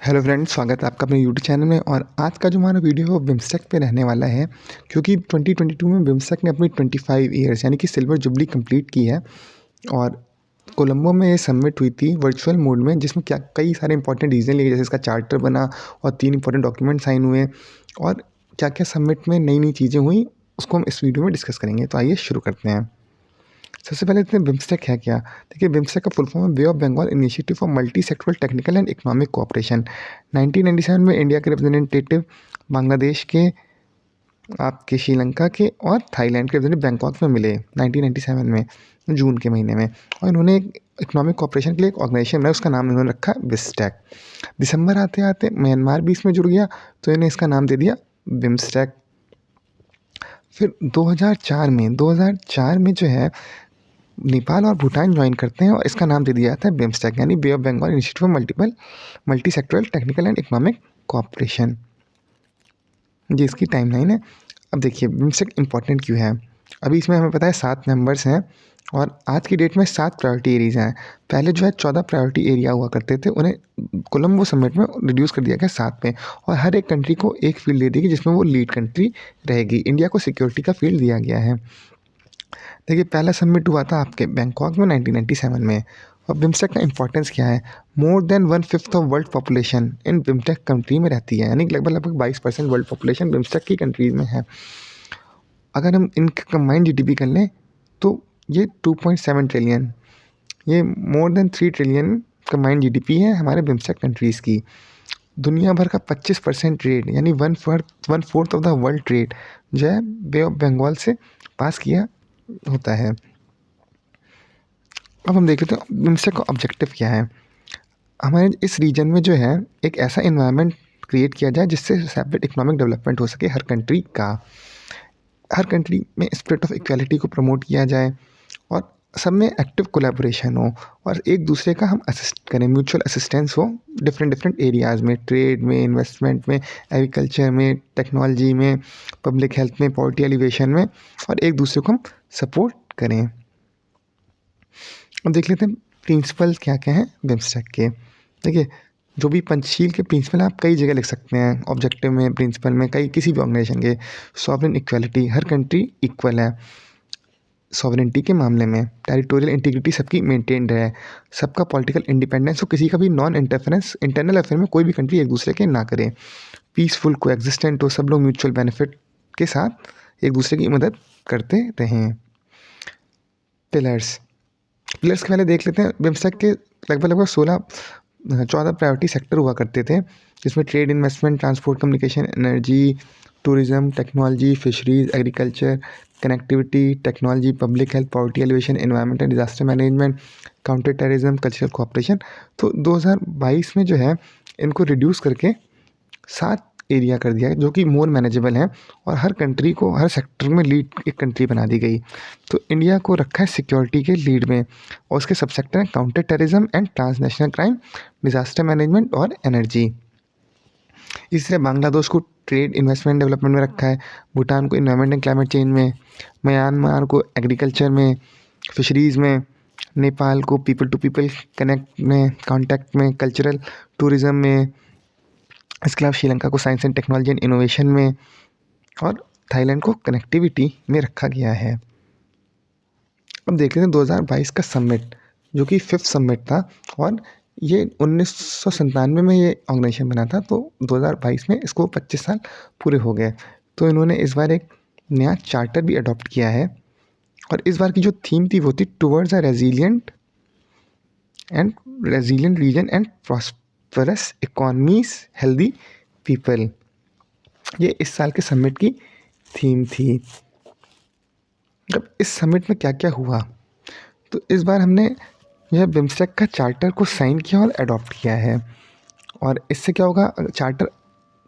Hello friends, स्वागत है आपका अपने यूट्यूब चैनल में। और आज का जो हमारा वीडियो है वो बिम्स्टेक पे रहने वाला है, क्योंकि 2022 में बिम्स्टेक ने अपनी 25 ईयर्स यानी कि सिल्वर जुबली कंप्लीट की है। और कोलंबो में ये समिट हुई थी वर्चुअल मोड में, जिसमें क्या कई सारे इंपॉर्टेंट डिसीजन लिए गए, जैसे इसका चार्टर बना और 3 इंपॉर्टेंट डॉक्यूमेंट साइन हुए। और क्या क्या समिट में नई नई चीज़ें हुई, उसको हम इस वीडियो में डिस्कस करेंगे। तो आइए शुरू करते हैं। सबसे पहले देखते हैं बिम्स्टेक है क्या। देखिए, बिम्स्टेक का फुल फॉर्म है Bay of Bengal Initiative for Multi Sectoral Technical and Economic Cooperation. 1997 में इंडिया के रिप्रेजेंटेटिव बांग्लादेश के, आपके श्रीलंका के और थाईलैंड के रिप्रेजेंटेटिव बैंकॉक में मिले 1997 में, जून के महीने में। और इन्होंने एक इकोनॉमिक कोऑपरेशन के लिए एक ऑर्गेनाइजेशन बनाया, उसका नाम इन्होंने रखा बिस्टेक। दिसंबर आते आते म्यांमार भी इसमें जुड़ गया, तो इन्हें इसका नाम दे दिया बिम्स्टेक। फिर 2004 में जो है नेपाल और भूटान ज्वाइन करते हैं, और इसका नाम दे दिया जाता है बिम्स्टेक, यानी Bay of Bengal Initiative for Multi Sectoral Technical and Economic Cooperation. ये इसकी टाइमलाइन है। अब देखिए बिम्स्टेक इंपॉर्टेंट क्यों है। अभी इसमें हमें पता है 7 मेंबर्स हैं, और आज की डेट में 7 प्रायोरिटी एरियाज हैं। पहले जो है 14 प्रायोरिटी एरिया हुआ करते थे, उन्हें कोलंबो समिट में रिड्यूस कर दिया गया 7 पे। और हर एक कंट्री को एक फील्ड दे दी गई जिसमें वो लीड कंट्री रहेगी। इंडिया को सिक्योरिटी का फील्ड दिया गया है। देखिए, पहला समिट हुआ था आपके बैंकॉक में 1997 में। और बिम्स्टेक का इंपॉर्टेंस क्या है। More than 1/5 of world population in BIMSTEC country में रहती है, यानी लगभग लगभग 22% वर्ल्ड पॉपुलेशन बिम्स्टेक की कंट्रीज में है। अगर हम इनका कंबाइंड जीडीपी कर लें तो ये 2.7 ट्रिलियन, ये more than 3 trillion combined GDP है हमारे बिम्स्टेक कंट्रीज़ की। दुनिया भर का 25% ट्रेड, यानी 1/4 ऑफ द वर्ल्ड ट्रेड जो है बे ऑफ बंगाल से पास किया होता है। अब हम देख लेते हैं बिम्स्टेक का ऑब्जेक्टिव क्या है। हमारे इस रीजन में जो है एक ऐसा इन्वायरमेंट क्रिएट किया जाए जिससे रैपिड इकोनॉमिक डेवलपमेंट हो सके हर कंट्री का। हर कंट्री में स्पिरिट ऑफ इक्वालिटी को प्रमोट किया जाए, और सब में एक्टिव कोलैबोरेशन हो, और एक दूसरे का हम असिस्ट करें, म्यूचुअल असिस्टेंस हो डिफरेंट डिफरेंट एरियाज़ में, ट्रेड में, इन्वेस्टमेंट में, एग्रीकल्चर में, टेक्नोलॉजी में, पब्लिक हेल्थ में, पॉवर्टी एलिवेशन में, और एक दूसरे को हम सपोर्ट करें। अब देख लेते हैं प्रिंसिपल्स क्या क्या हैं बिम्स्टेक के। देखिए, जो भी पंचशील के प्रिंसिपल आप कई जगह लिख सकते हैं, ऑब्जेक्टिव में, प्रिंसिपल में, कई किसी भी ऑर्गेनाइजेशन के। सॉवरेन इक्वालिटी, हर कंट्री इक्वल है सॉवरेनिटी के मामले में। टेरिटोरियल इंटीग्रिटी सबकी मेंटेन्ड है। सबका पॉलिटिकल इंडिपेंडेंस हो, किसी का भी नॉन इंटरफेरेंस इंटरनल अफेयर में कोई भी कंट्री एक दूसरे के ना करे। पीसफुल को एग्जिस्टेंट हो, सब लोग म्यूचुअल बेनिफिट के साथ एक दूसरे की मदद करते रहें। पिलर्स के पहले देख लेते हैं। बिम्स्टेक के लगभग लगभग 14 प्रायोरिटी सेक्टर हुआ करते थे, जिसमें trade, investment, transport, communication, energy, tourism, technology, fisheries, agriculture, connectivity, technology, public health, poverty alleviation, environment and disaster management, counter terrorism, cultural cooperation. तो 2022 में जो है इनको रिड्यूस करके 7 एरिया कर दिया है, जो कि मोर मैनेजेबल हैं, और हर कंट्री को हर सेक्टर में लीड एक कंट्री बना दी गई। तो इंडिया को रखा है सिक्योरिटी के लीड में, और उसके सब सेक्टर हैं counter terrorism and transnational crime, disaster management और एनर्जी। इसी तरह बांग्लादेश को ट्रेड, इन्वेस्टमेंट, डेवलपमेंट में रखा है, भूटान को इन्वायरमेंट एंड क्लाइमेट चेंज में, म्यांमार को एग्रीकल्चर में, फिशरीज़ में, नेपाल को पीपल टू पीपल कनेक्ट में, कॉन्टैक्ट में, कल्चरल टूरिज्म में, इसके अलावा श्रीलंका को science and technology and innovation में, और थाईलैंड को कनेक्टिविटी में रखा गया है। अब देख लेते हैं 2022 का समिट, जो कि 5th समिट था, और ये 1997 में ये ऑर्गेनाइजेशन बना था। तो 2022 में इसको 25 साल पूरे हो गए। तो इन्होंने इस बार एक नया चार्टर भी अडॉप्ट किया है, और इस बार की जो थीम थी वो थी towards a resilient region and prosperous economies healthy people. ये इस साल के समिट की थीम थी। अब इस समिट में क्या क्या हुआ, तो इस बार हमने यह बिम्स्टेक का चार्टर को साइन किया और अडॉप्ट किया है। और इससे क्या होगा, चार्टर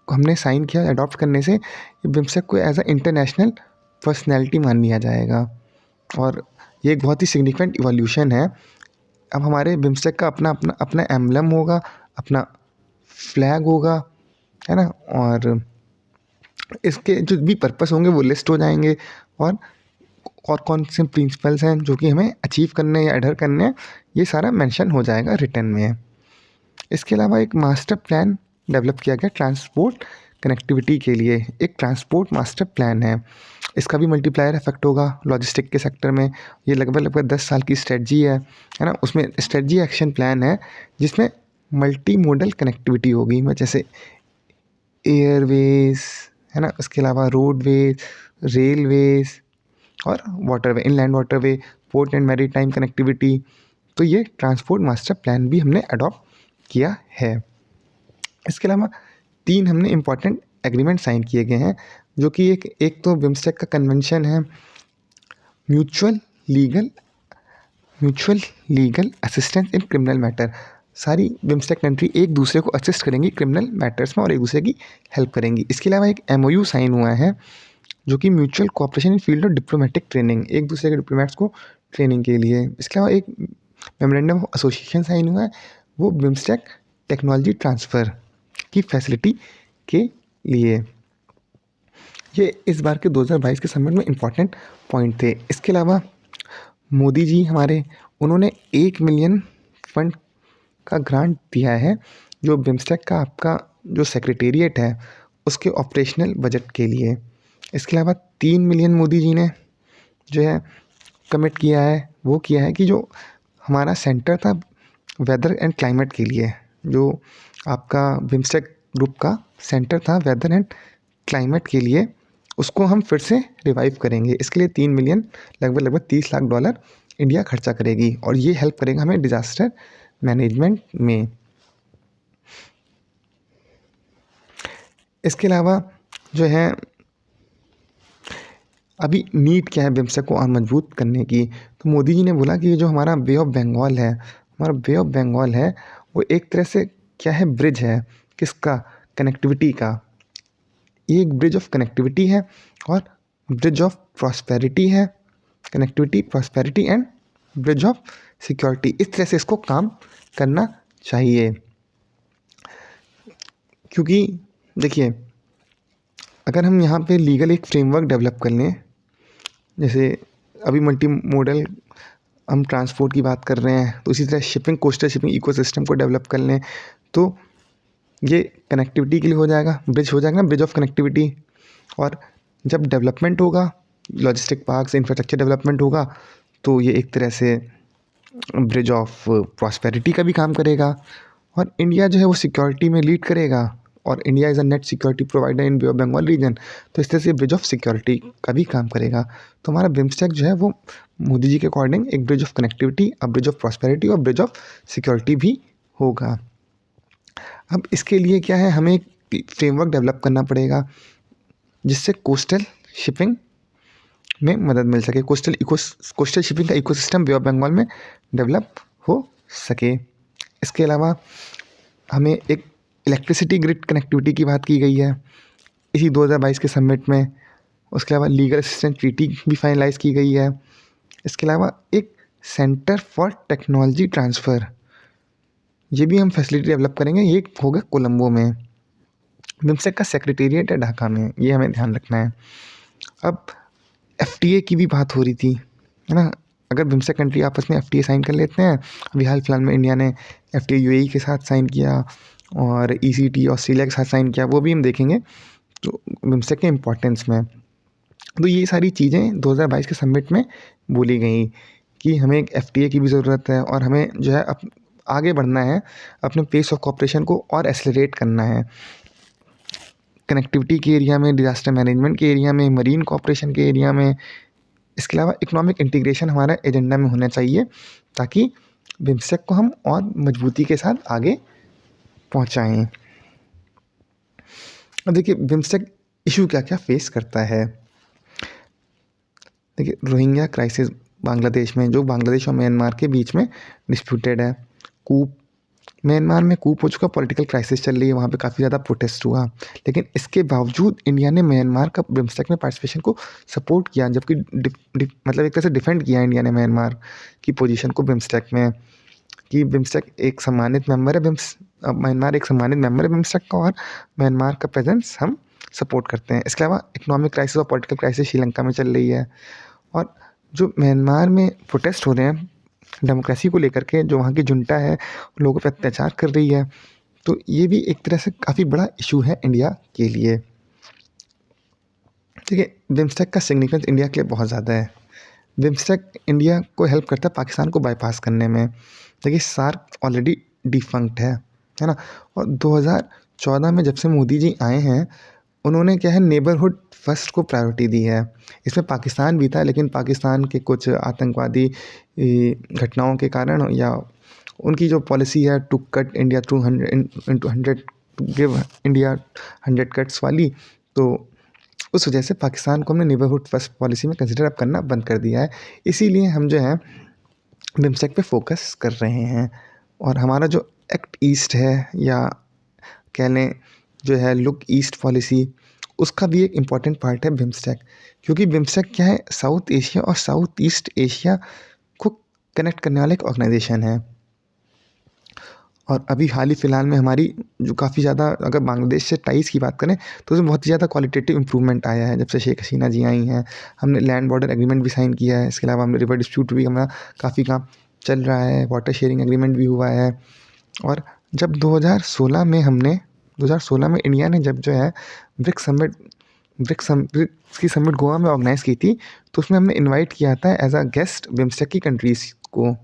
हमने साइन किया अडॉप्ट करने से बिम्स्टेक को एज अ इंटरनेशनल पर्सनैलिटी मान लिया जाएगा, और ये एक बहुत ही सिग्निफिकेंट इवोल्यूशन है। अब हमारे बिम्स्टेक का अपना अपना अपना एम्बलम होगा, अपना फ्लैग होगा, है ना, और इसके जो भी पर्पस होंगे वो लिस्ट हो जाएंगे, और कौन से प्रिंसिपल्स हैं जो कि हमें अचीव करने या एडर करने हैं, ये सारा मेंशन हो जाएगा रिटर्न में। इसके अलावा एक मास्टर प्लान डेवलप किया गया ट्रांसपोर्ट कनेक्टिविटी के लिए, एक ट्रांसपोर्ट मास्टर प्लान है। इसका भी मल्टीप्लायर इफेक्ट होगा लॉजिस्टिक के सेक्टर में। ये लगभग 10 साल की स्ट्रेटजी है ना। उसमें स्ट्रेटजी एक्शन प्लान है जिसमें मल्टी मोडल कनेक्टिविटी होगी, जैसे एयरवेज है ना, उसके अलावा रोडवेज, रेलवेज और waterway, inland waterway, port and maritime connectivity. तो ये ट्रांसपोर्ट मास्टर प्लान भी हमने अडॉप्ट किया है। इसके अलावा 3 हमने इम्पॉर्टेंट एग्रीमेंट साइन किए गए हैं, जो कि एक तो बिम्स्टेक का कन्वेंशन है, mutual legal assistance in criminal matter. सारी बिम्स्टेक कंट्री एक दूसरे को असिस्ट करेंगी क्रिमिनल मैटर्स में और एक दूसरे की हेल्प करेंगी। इसके अलावा एक MOU साइन हुआ है जो कि mutual cooperation in field of diplomatic training, एक दूसरे के डिप्लोमेट्स को ट्रेनिंग के लिए। इसके अलावा एक मेमोरेंडम ऑफ एसोसिएशन साइन हुआ है, वो बिम्स्टेक टेक्नोलॉजी ट्रांसफ़र की फैसिलिटी के लिए। ये इस बार के 2022 के समिट में इम्पॉर्टेंट पॉइंट थे। इसके अलावा मोदी जी हमारे, उन्होंने 1 मिलियन फंड का ग्रांट दिया है, जो बिम्स्टेक का आपका जो सेक्रेटेरिएट है उसके ऑपरेशनल बजट के लिए। इसके अलावा 3 मिलियन मोदी जी ने जो है कमिट किया है, वो किया है कि जो हमारा सेंटर था वेदर एंड क्लाइमेट के लिए, जो आपका बिम्स्टेक ग्रुप का सेंटर था वेदर एंड क्लाइमेट के लिए, उसको हम फिर से रिवाइव करेंगे। इसके लिए 3 मिलियन लगभग $30 लाख इंडिया खर्चा करेगी और ये हेल्प करेगा हमें डिज़ास्टर मैनेजमेंट में। इसके अलावा जो है अभी नीड क्या है बिम्स्टेक को और मजबूत करने की, तो मोदी जी ने बोला कि ये जो हमारा बे ऑफ बंगाल है, हमारा बे ऑफ बंगाल है, वो एक तरह से क्या है, ब्रिज है, किसका, कनेक्टिविटी का। ये एक ब्रिज ऑफ कनेक्टिविटी है और ब्रिज ऑफ प्रॉस्पेरिटी है, connectivity, prosperity and bridge of security. इस तरह से इसको काम करना चाहिए, क्योंकि देखिए अगर हम यहाँ पे लीगल एक फ्रेमवर्क डेवलप कर लें, जैसे अभी मल्टी मोडल हम ट्रांसपोर्ट की बात कर रहे हैं, तो इसी तरह शिपिंग, कोस्टल शिपिंग इकोसिस्टम को डेवलप कर लें, तो ये कनेक्टिविटी के लिए हो जाएगा, ब्रिज हो जाएगा ना, ब्रिज ऑफ कनेक्टिविटी। और जब डेवलपमेंट होगा, लॉजिस्टिक पार्क्स, इंफ्रास्ट्रक्चर डेवलपमेंट होगा, तो ये एक तरह से ब्रिज ऑफ प्रॉस्पेरिटी का भी काम करेगा। और इंडिया जो है वो सिक्योरिटी में लीड करेगा, और India is a net security provider in Bay of Bengal region, तो इस तरह से ब्रिज ऑफ सिक्योरिटी का भी काम करेगा। तो हमारा बिम्स्टेक जो है वो मोदी जी के अकॉर्डिंग एक bridge of connectivity, a bridge of prosperity और ब्रिज ऑफ सिक्योरिटी भी होगा। अब इसके लिए क्या है, हमें एक फ्रेमवर्क डेवलप करना पड़ेगा जिससे कोस्टल शिपिंग में मदद मिल सके, कोस्टल शिपिंग का इकोसिस्टम बे ऑफ बंगाल में डेवलप हो सके। इसके अलावा हमें एक इलेक्ट्रिसिटी ग्रिड कनेक्टिविटी की बात की गई है इसी 2022 के समिट में। उसके अलावा लीगल असिस्टेंस ट्रीटी भी फाइनलाइज की गई है। इसके अलावा एक सेंटर फॉर टेक्नोलॉजी ट्रांसफ़र, ये भी हम फैसिलिटी डेवलप करेंगे, ये होगा कोलंबो में। बिम्स्टेक का सेक्रेटेरिएट है ढाका में, ये हमें ध्यान रखना है। अब FTA की भी बात हो रही थी, है ना। अगर बिम्स्टेक कंट्री आपस में FTA साइन कर लेते हैं, अभी हाल फिलहाल में इंडिया ने FTA UAE के साथ साइन किया और ECT ऑस्ट्रेलिया के साथ साइन किया, वो भी हम देखेंगे तो बिम्स्टेक के इम्पोर्टेंस में। तो ये सारी चीज़ें 2022 के समिट में बोली गई कि हमें एक FTA की भी ज़रूरत है और हमें जो है आगे बढ़ना है, अपने पेस ऑफ कॉपरेशन को और एक्सेलरेट करना है, कनेक्टिविटी के एरिया में, डिज़ास्टर मैनेजमेंट के एरिया में, मरीन कॉपरेशन के एरिया में। इसके अलावा इकोनॉमिक इंटीग्रेशन हमारा एजेंडा में होना चाहिए, ताकि बिम्स्टेक को हम और मजबूती के साथ आगे पहुंचाएं। अब देखिए बिम्स्टेक इशू क्या क्या फेस करता है। देखिए रोहिंग्या क्राइसिस बांग्लादेश में, जो बांग्लादेश और म्यांमार के बीच में डिस्प्यूटेड है। कूप, म्यांमार में कूप हो चुका, पॉलिटिकल क्राइसिस चल रही है, वहाँ पे काफ़ी ज़्यादा प्रोटेस्ट हुआ, लेकिन इसके बावजूद इंडिया ने म्यांमार का बिम्स्टेक में पार्टिसिपेशन को सपोर्ट किया, जबकि मतलब एक तरह से डिफेंड किया इंडिया ने म्यांमार की पोजीशन को बिम्स्टेक में, कि बिम्स्टेक एक सम्मानित मेंबर है, म्यांमार एक सम्मानित मेंबर है बिम्स्टेक का, और म्यांमार का प्रेजेंस हम सपोर्ट करते हैं। इसके अलावा इकोनॉमिक क्राइसिस और पॉलिटिकल क्राइसिस श्रीलंका में चल रही है, और जो म्यांमार में प्रोटेस्ट हो रहे हैं डेमोक्रेसी को लेकर के, जो वहाँ की जुंटा है लोगों पर अत्याचार कर रही है, तो ये भी एक तरह से काफ़ी बड़ा इशू है इंडिया के लिए। ठीक है, बिम्स्टेक का सिग्निफिकेंस इंडिया के लिए बहुत ज़्यादा है। बिम्स्टेक इंडिया को हेल्प करता है पाकिस्तान को बाईपास करने में। देखिए सार्क ऑलरेडी डिफंक्ट है ना? और 2014 में जब से मोदी जी आए हैं, उन्होंने क्या है नेबरहुड फर्स्ट को प्रायोरिटी दी है। इसमें पाकिस्तान भी था, लेकिन पाकिस्तान के कुछ आतंकवादी घटनाओं के कारण या उनकी जो पॉलिसी है to cut India to 100 to give India 100 cuts वाली, तो उस वजह से पाकिस्तान को हमने नेबरहुड फर्स्ट पॉलिसी में कंसिडर अब करना बंद कर दिया है। इसीलिए हम जो है बिम्स्टेक पे फोकस कर रहे हैं। और हमारा जो एक्ट ईस्ट है या कह लें जो है लुक ईस्ट पॉलिसी, उसका भी एक इम्पॉर्टेंट पार्ट है बिम्स्टेक। क्योंकि बिम्स्टेक क्या है, साउथ एशिया और साउथ ईस्ट एशिया को कनेक्ट करने वाला एक ऑर्गेनाइजेशन है। और अभी हाल ही फ़िलहाल में हमारी जो काफ़ी ज़्यादा, अगर बांग्लादेश से टाइज़ की बात करें तो उसमें बहुत ही ज़्यादा क्वालिटेटिव इंप्रूवमेंट आया है जब से शेख हसीना जी आई हैं। हमने लैंड बॉर्डर एग्रीमेंट भी साइन किया है। इसके अलावा हमने रिवर डिस्प्यूट भी हमारा काफ़ी काम चल रहा है। वाटर शेयरिंग एग्रीमेंट भी हुआ है। और जब 2016 में इंडिया ने जब जो है ब्रिक्स की समिट गोवा में ऑर्गेनाइज़ की थी, तो उसमें हमने इनवाइट किया था एज अ गेस्ट बिम्स्टेक की कंट्रीज़ को।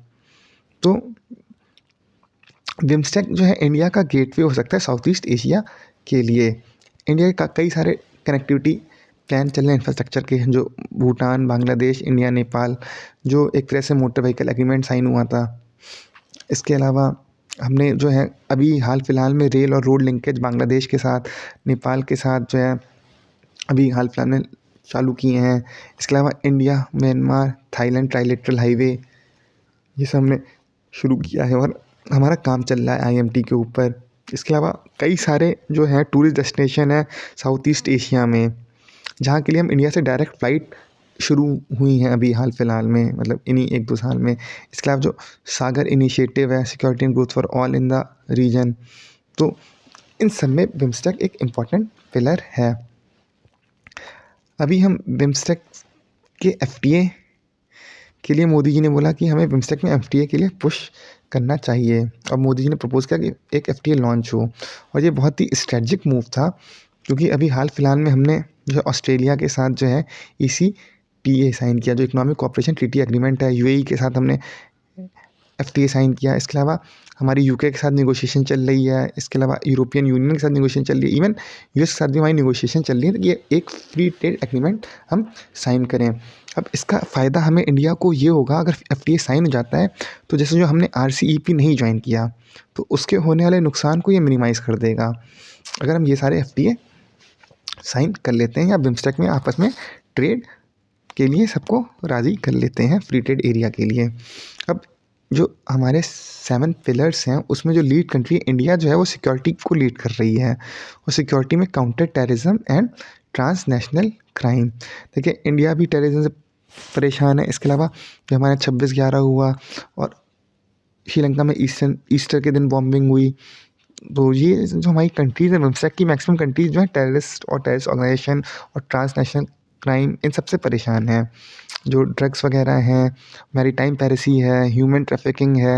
तो बिम्स्टेक जो है इंडिया का गेटवे हो सकता है साउथ ईस्ट एशिया के लिए। इंडिया का कई सारे कनेक्टिविटी प्लान चल रहे हैं इंफ्रास्ट्रक्चर के, जो भूटान, बांग्लादेश, इंडिया, नेपाल, जो एक तरह से मोटर व्हीकल एग्रीमेंट साइन हुआ था। इसके अलावा हमने जो है अभी हाल फिलहाल में रेल और रोड लिंकेज बांग्लादेश के साथ, नेपाल के साथ जो है अभी हाल फिलहाल में चालू किए हैं। इसके अलावा India, Myanmar, Thailand trilateral highway, ये सब हमने शुरू किया है और हमारा काम चल रहा है आईएमटी के ऊपर। इसके अलावा कई सारे जो हैं टूरिस्ट डेस्टिनेशन है साउथ ईस्ट एशिया में, जहाँ के लिए हम इंडिया से डायरेक्ट फ़्लाइट शुरू हुई हैं अभी हाल फिलहाल में, मतलब इन्हीं 1-2 साल में। इसके अलावा जो सागर इनिशिएटिव है, security and growth for all in the region, तो इन सब में बिम्स्टेक एक इम्पॉर्टेंट पिलर है। अभी हम बिम्स्टेक के एफटीए के लिए मोदी जी ने बोला कि हमें बिम्स्टेक में एफटीए के लिए पुश करना चाहिए, और मोदी जी ने प्रपोज़ किया कि एक एफटीए लॉन्च हो। और ये बहुत ही स्ट्रैटेजिक मूव था, क्योंकि अभी हाल फिलहाल में हमने जो है ऑस्ट्रेलिया के साथ जो है ईसीपीए साइन किया, जो इकोनॉमिक कोऑपरेशन ट्रीटी एग्रीमेंट है। यूएई के साथ हमने एफटीए साइन किया। इसके अलावा हमारी यूके के साथ नेगोशिएशन चल रही है। इसके अलावा यूरोपियन यूनियन के साथ नेगोशिएशन चल रही है। इवन यूएस के साथ भी हमारी नेगोशिएशन चल रही है कि ये एक फ्री ट्रेड एग्रीमेंट हम साइन करें। अब इसका फ़ायदा हमें इंडिया को ये होगा, अगर एफटीए साइन हो जाता है तो जैसे जो हमने आरसीईपी नहीं ज्वाइन किया, तो उसके होने वाले नुकसान को ये मिनिमाइज़ कर देगा। अगर हम ये सारे एफटीए साइन कर लेते हैं या बिम्स्टेक में आपस में ट्रेड के लिए सबको राज़ी कर लेते हैं, फ्री ट्रेड एरिया के लिए। अब जो हमारे 7 पिलर्स हैं, उसमें जो लीड कंट्री इंडिया जो है वो सिक्योरिटी को लीड कर रही है, और सिक्योरिटी में counter terrorism and transnational crime. देखिए इंडिया भी टेररिज्म से परेशान है। इसके अलावा जो हमारे 26/11 हुआ और श्रीलंका में ईस्टर के दिन बॉम्बिंग हुई, तो ये जो हमारी कंट्रीज़ हैं, बिम्स्टेक की मैक्सिमम कंट्रीज़ जो हैं टेररिस्ट और टेररिस्ट ऑर्गेनाइजेशन और ट्रांसनेशनल क्राइम, इन सबसे परेशान हैं। जो ड्रग्स वगैरह हैं, मैरीटाइम पायरेसी है, ह्यूमन ट्रैफिकिंग है,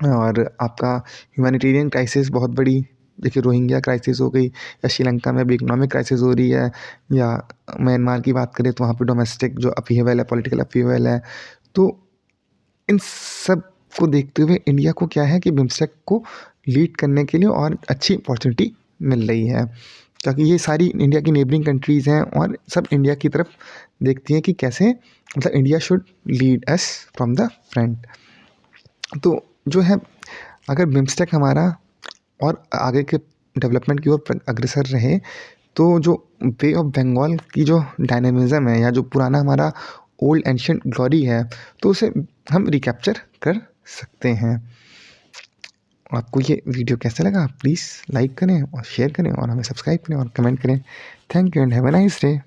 और आपका ह्यूमैनिटेरियन क्राइसिस बहुत बड़ी, देखिए रोहिंग्या क्राइसिस हो गई, या श्रीलंका में भी इकोनॉमिक क्राइसिस हो रही है, या म्यांमार की बात करें तो वहाँ पे डोमेस्टिक जो अपहीवल है, पॉलिटिकल अपहीवल है। तो इन सब को देखते हुए इंडिया को क्या है कि बिम्स्टेक को लीड करने के लिए और अच्छी अपॉर्चुनिटी मिल रही है, ताकि ये सारी इंडिया की नेबरिंग कंट्रीज़ हैं और सब इंडिया की तरफ देखती हैं कि कैसे, मतलब India should lead us from the front. तो जो है, अगर बिम्स्टेक हमारा और आगे के डेवलपमेंट की ओर अग्रसर रहे, तो जो बे ऑफ बंगाल की जो डायनेमिज़्म है, या जो पुराना हमारा ओल्ड एंशिएंट ग्लोरी है, तो उसे हम रिकैप्चर कर सकते हैं। आपको ये वीडियो कैसा लगा? प्लीज़ लाइक करें और शेयर करें और हमें सब्सक्राइब करें और कमेंट करें। Thank you and have a nice day.